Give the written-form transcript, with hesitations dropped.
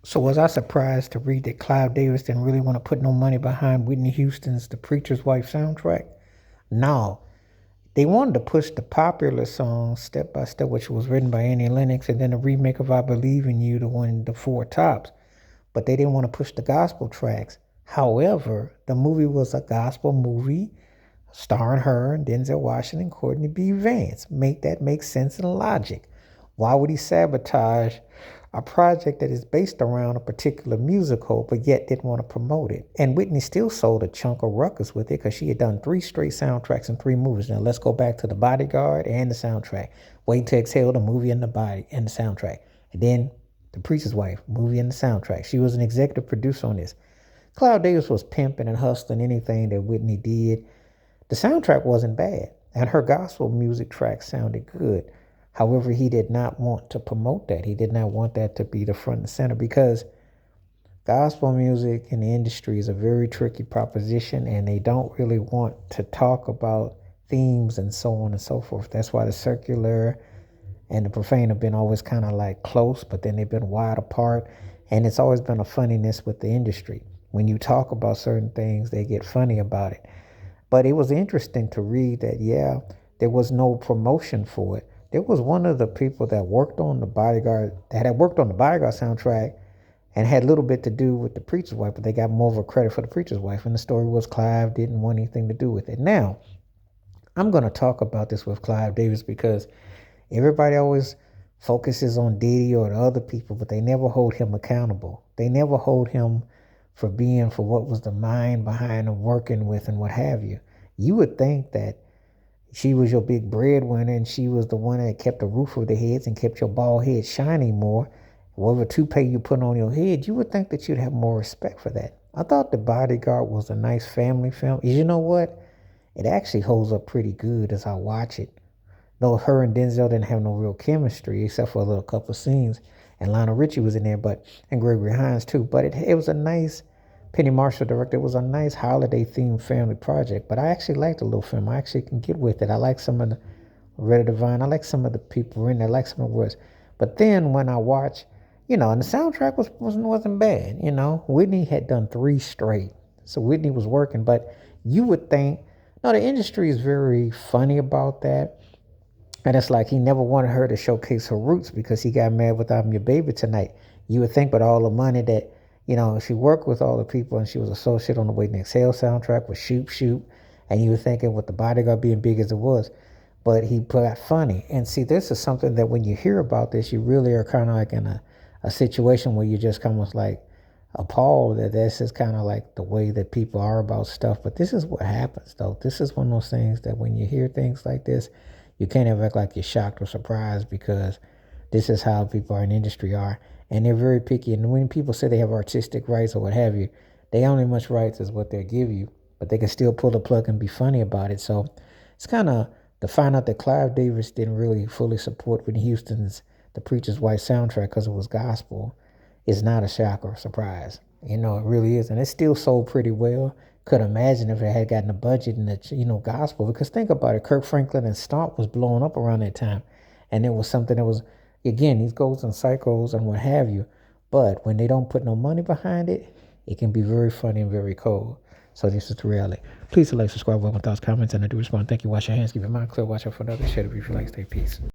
So was I surprised to read that Clive Davis didn't really want to put no money behind Whitney Houston's The Preacher's Wife soundtrack? No. They wanted to push the popular song Step by Step, which was written by Annie Lennox, and then a remake of I Believe in You to win the four tops. But they didn't want to push the gospel tracks. However, the movie was a gospel movie starring her and Denzel Washington, Courtney B. Vance. Make that make sense and logic. Why would he sabotage a project that is based around a particular musical, but yet didn't want to promote it? And Whitney still sold a chunk of ruckus with it because she had done three straight soundtracks and three movies. Now let's go back to The Bodyguard and the soundtrack. Wait to Exhale, the movie and the body and the soundtrack. And then The Preacher's Wife, movie and the soundtrack. She was an executive producer on this. Clive Davis was pimping and hustling anything that Whitney did. The soundtrack wasn't bad, and her gospel music track sounded good. However, he did not want to promote that. He did not want that to be the front and center because gospel music in the industry is a very tricky proposition, and they don't really want to talk about themes and so on and so forth. That's why the secular and the profane have been always kind of like close, but then they've been wide apart. And it's always been a funniness with the industry. When you talk about certain things, they get funny about it. But it was interesting to read that, yeah, there was no promotion for it. There was one of the people that worked on the Bodyguard, that had worked on the Bodyguard soundtrack and had a little bit to do with the Preacher's Wife, but they got more of a credit for the Preacher's Wife. And the story was Clive didn't want anything to do with it. Now, I'm going to talk about this with Clive Davis because everybody always focuses on Diddy or the other people, but they never hold him accountable. They never hold him for what was the mind behind him working with and what have you. You would think that she was your big breadwinner and she was the one that kept the roof over the heads and kept your bald head shining more. Whatever toupee you put on your head, you would think that you'd have more respect for that. I thought The Bodyguard was a nice family film. You know what? It actually holds up pretty good as I watch it. Though her and Denzel didn't have no real chemistry except for a little couple of scenes. And Lionel Richie was in there, and Gregory Hines too. But it was a nice, Penny Marshall directed. It was a nice holiday themed family project. But I actually liked the little film. I actually can get with it. I like some of the Loretta Devine. I like some of the people in there. I like some of the words. But then when I watch, and the soundtrack wasn't bad. Whitney had done three straight, so Whitney was working. But you would think, no, the industry is very funny about that. And it's like he never wanted her to showcase her roots because he got mad with I'm Your Baby Tonight. You would think, but all the money that, she worked with all the people and she was associated on the Waiting to Exhale soundtrack with Shoop Shoop. And you were thinking with the Bodyguard being big as it was. But he got funny. And see, this is something that when you hear about this, you really are kind of like in a situation where you're just kind of like appalled that this is kind of like the way that people are about stuff. But this is what happens, though. This is one of those things that when you hear things like this, you can't ever act like you're shocked or surprised because this is how people in industry are. And they're very picky. And when people say they have artistic rights or what have you, they only much rights as what they give you. But they can still pull the plug and be funny about it. So it's kind of to find out that Clive Davis didn't really fully support Whitney Houston's The Preacher's Wife soundtrack because it was gospel is not a shock or a surprise. It really is. And it still sold pretty well. Could imagine if it had gotten a budget in the gospel, because think about it, Kirk Franklin and Stomp was blowing up around that time, and it was something that was, again, these ghosts and psychos and what have you. But when they don't put no money behind it, it can be very funny and very cold. So this is the reality. Please like, subscribe, with my thoughts, comments, and I do respond. Thank you. Wash your hands, keep your mind clear, watch out for another shit. If you like, stay peace.